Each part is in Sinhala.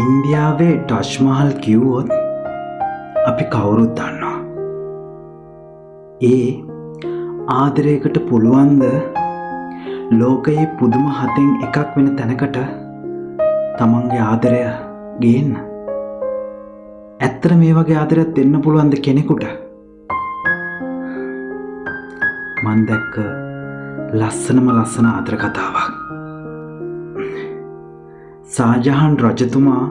ඉන්දියාවේ ටජ් මහල් කිව්වොත් අපි කවුරුත් දන්නවා. ඒ ආදරයකට පුළුවන්ද ලෝකයේ පුදුම හතෙන් එකක් වෙන තැනකට තමන්ගේ ආදරය ගේන්න? ඇත්තට මේ වගේ ආදරයක් දෙන්න පුළුවන්ද කෙනෙකුට? මන් දැක්ක ලස්සනම ලස්සන ආදර කතාවක්. ෂාජහාන් රජතුමා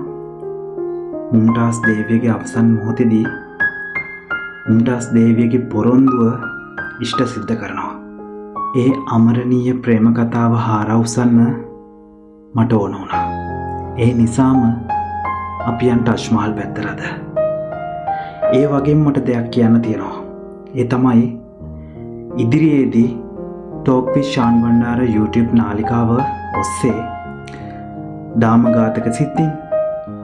මුම්තාස් දේවියගේ අවසන් මොහොතේදී මුම්තාස් දේවියගේ පොරොන්දුව ඉෂ්ට සිද්ධ කරනවා. ඒ අමරණීය ප්‍රේම කතාව හාරවුසන්න මට ඕන වුණා. ඒ නිසාම අපි යන් ටජ් මහල් පැත්තටද. ඒ වගේම මට දෙයක් කියන්න තියෙනවා. ඒ තමයි ඉදිරියේදී ටෝක් විත් ෂාන් බණ්ඩාර YouTube නාලිකාව ඔස්සේ දාමඝාතක සිතින්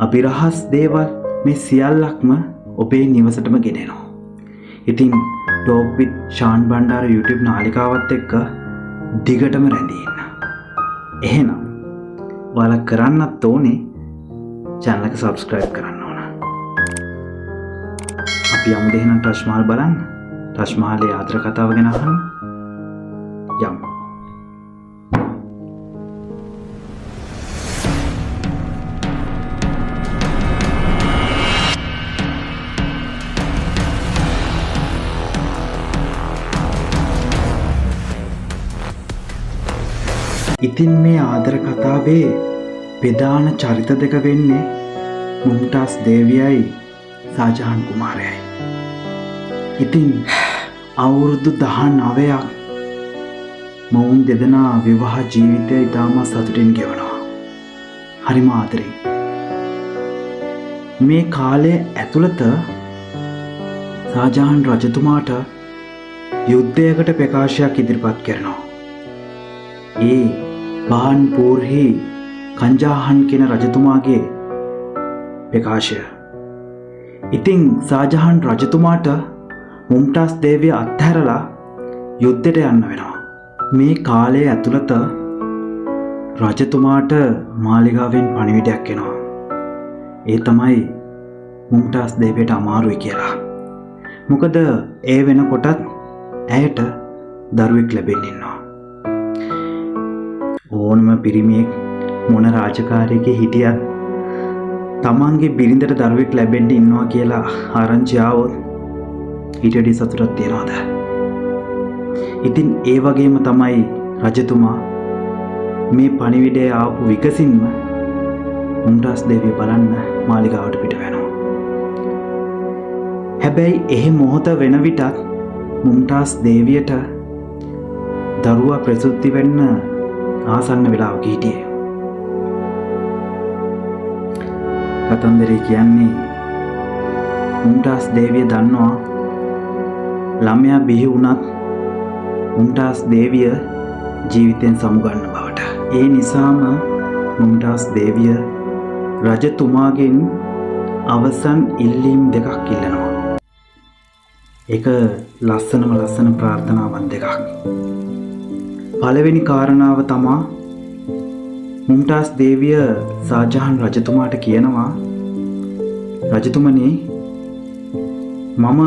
අභිරහස් දේවල් මේ සියල්ලක්ම ඔබේ නිවසටම ගෙනෙනවා. ඉතින් ටෝක් විත් ෂාන් බණ්ඩාර YouTube නාලිකාවත් එක්ක දිගටම රැඳී ඉන්න. එහෙනම් ඔයාලා කරන්නත් ඕනේ channel එක subscribe කරන්න ඕන. අපි යමු දෙහිනම් ටජ් මහල් බලන්න. ටජ් මහලේ ආදර කතාව ගැන අහන්න. යමු. ඉතින් මේ ආදර කතාවේ ප්‍රධාන චරිත දෙක වෙන්නේ මුම්තාස් දේවියයි ෂාජහාන් කුමාරයයි. ඉතින් අවුරුදු 19ක් මොවුන් දෙදෙනා විවාහ ජීවිතය ඉතාමත් සතුටින් ගෙවනවා. හරිම ආදරෙන්. මේ කාලය ඇතුළත ෂාජහාන් රජතුමාට යුද්ධයකට ප්‍රකාශයක් ඉදිරිපත් කරනවා. ඒ බාන්පූර්හි කංජාහන් කියන රජතුමාගේ ප්‍රකාශය. ඉතින් ෂාජහාන් රජතුමාට මුම්තාස් දේවිය අත්හැරලා යුද්ධයට යන්න වෙනවා. මේ කාලය ඇතුළත රජතුමාට මාලිගාවෙන් පණිවිඩයක් එනවා. ඒ තමයි මුම්තාස් දේවියට අමාරුයි කියලා. මොකද ඒ වෙනකොටත් ඇයට දරුවෙක් ලැබෙන්න ඉන්නවා. ඕනම පිරිමියෙක් මොන රාජකාරියක හිටියත් තමන්ගේ බිරිඳට දරුවෙක් ලැබෙන්න ඉන්නවා කියලා ආරංචි ආවොත් ඊට වඩා සතුටක් තියනවාද? ඉතින් ඒ වගේම තමයි රජතුමා මේ පණිවිඩය ආපු විකසින්ම මුම්තාස් දේවිය බලන්න මාලිගාවට පිට වෙනවා. හැබැයි එහෙ මොහොත වෙන විටත් මුම්තාස් දේවියට දරුවා ප්‍රසූති වෙන්න ආසන්න වෙලාවක හිටියේ. කතන්දරේ කියන්නේ මුම්තාස් දේවිය දන්නවා ළමයා බිහි වුණත් මුම්තාස් දේවිය ජීවිතෙන් සමුගන්න බවට. ඒ නිසාම මුම්තාස් දේවිය රජතුමාගෙන් අවසන් ඉල්ලීම් දෙකක් ඉල්ලනවා. ඒක ලස්සන ප්‍රාර්ථනාවන් දෙකක්. පළවෙනි කාරණාව තමා මුම්තාස් දේවිය ෂාජහාන් රජතුමාට කියනවා, රජතුමනි, මම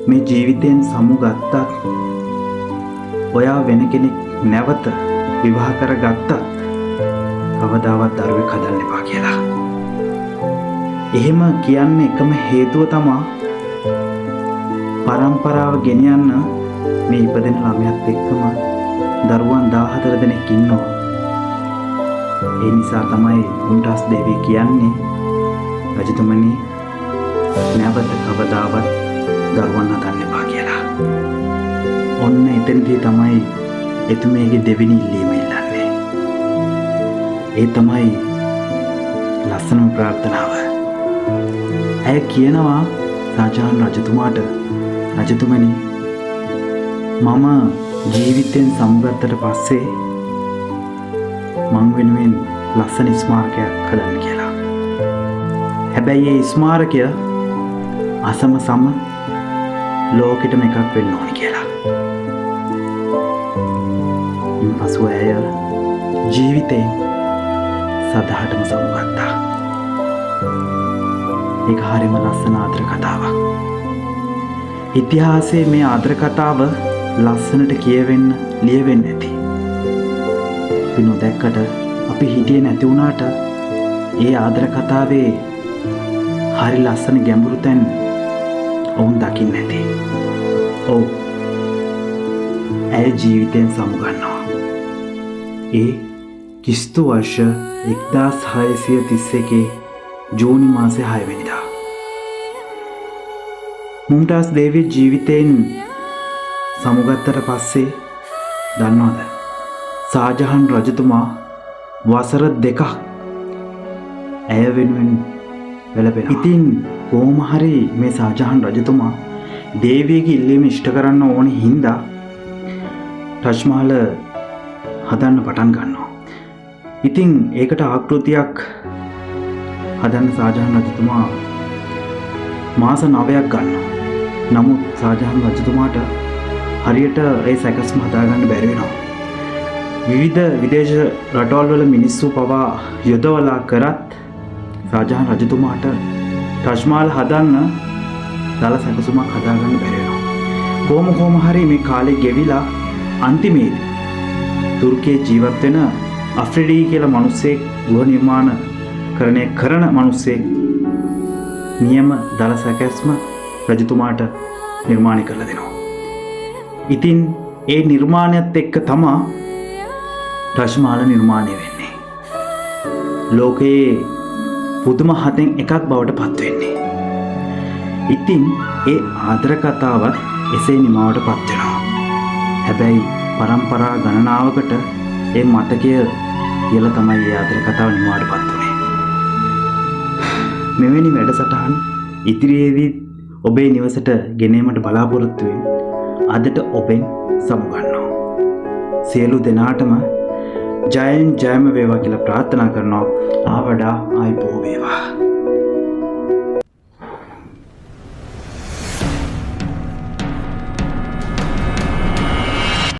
මේ ජීවිතයෙන් සමුගත්තත් ඔයා වෙන කෙනෙක් නැවත විවාහ කරගත්තත් කවදාවත් දරුවෙක් හදන්න එපා කියලා. එහෙම කියන්න එකම හේතුව තමා පරම්පරාව ගෙනියන්න මේ ඉපදෙන ළමයාත් එක්කම දරුවන් 14 දෙනෙක් ඉන්නවා. ඒ නිසා තමයි මුම්තාස් දේවිය කියන්නේ, රජතුමනි, නැවත කවදාවත් දරුවන් හදන්න එපා කියලා. ඔන්න එතනදී තමයි එතුමියගේ දෙවෙනි ඉල්ලීම ඉල්ලන්නේ. ඒ තමයි ලස්සනම ප්‍රාර්ථනාව. ඇය කියනවා ෂාජහාන් රජතුමාට, රජතුමනි, මම ජීවිතයෙන් සමුගත්තට පස්සේ මං වෙනුවෙන් ලස්සන ස්මාරකයක් හදන්න කියලා. හැබැයි ඒ ස්මාරකය අසම සම ලෝකෙටම එකක් වෙන්න ඕනි කියලා. ඉන්පසු ඇය ජීවිතයෙන් සදහටම සමුගත්තා. ඒක හරිම ලස්සන ආදර කතාවක්. ඉතිහාසයේ මේ ආදර කතාව ලස්සනට කියවෙන්න ලියවෙන්න ඇති. අපි නොදැක්කට අපි හිටියේ නැති වුණාට ඒ ආදර කතාවේ හරි ලස්සන ගැඹුරු තැන් ඔවුන් දකින්න ඇති. ඔව්. ඇය ජීවිතයෙන් සමුගන්නවා. ඒ කිස්තු වර්ෂ 1631 ජූනි මාසේ 6 වෙනිදා. මුම්තාස් දේවිය ජීවිතයෙන් සමුගත්තට පස්සේ දන්නවද? ෂාජහාන් රජතුමා වසර 2ක් ඇය වෙනුවෙන් වැළපෙනවා. ඉතින් කොහොම හරි මේ ෂාජහාන් රජතුමා දේවියගේ ඉල්ලීම ඉෂ්ට කරන්න ඕනේ හින්දා ටජ් මහල් හදන්න පටන් ගන්නවා. ඉතින් ඒකට ආකෘතියක් හදන්න ෂාජහාන් රජතුමා මාස 9ක් ගන්නවා. නමුත් ෂාජහාන් රජතුමාට හරියට ඒ සැකස්ම හදාගන්න බැරි වෙනවා. විවිධ විදේශ රටවල් වල මිනිස්සු පවා යොදවලා කරත් ෂාජහාන් රජතුමාට ටජ් මහල් හදන්න දල සැකසුමක් හදාගන්න බැරි වෙනවා. කොහොම හරි මේ කාලේ ගෙවිලා අන්තිමේදී තුර්කියේ ජීවත් වෙන අෆ්රිඩි කියලා මිනිස්සෙක් ගෘහ නිර්මාණකරණය කරන මිනිස්සෙක් නියම දල සැකස්ම රජතුමාට නිර්මාණය කරලා දෙනවා. ඉතින් ඒ නිර්මාණයත් එක්ක තමයි ටජ් මහල් නිර්මාණය වෙන්නේ. ලෝකයේ පුදුම හතෙන් එකක් බවට පත් වෙන්නේ. ඉතින් ඒ ආදර කතාවත් එසේ නිමාවට පත් වෙනවා. හැබැයි පරම්පරා ගණනාවකට ඒ මතකය කියලා තමයි ඒ ආදර කතාව නිමාවට පත් වුනේ. මෙවැනි වැඩසටහන් ඉදිරියේදී ඔබේ නිවසට ගෙනීමට බලාපොරොත්තු වෙමින් අදට ඔබෙන් සමුගන්නවා. සියලු දෙනාටම ජයම වේවා කියලා ප්‍රාර්ථනා කරනවා. ආවඩා ආයිබෝ වේවා.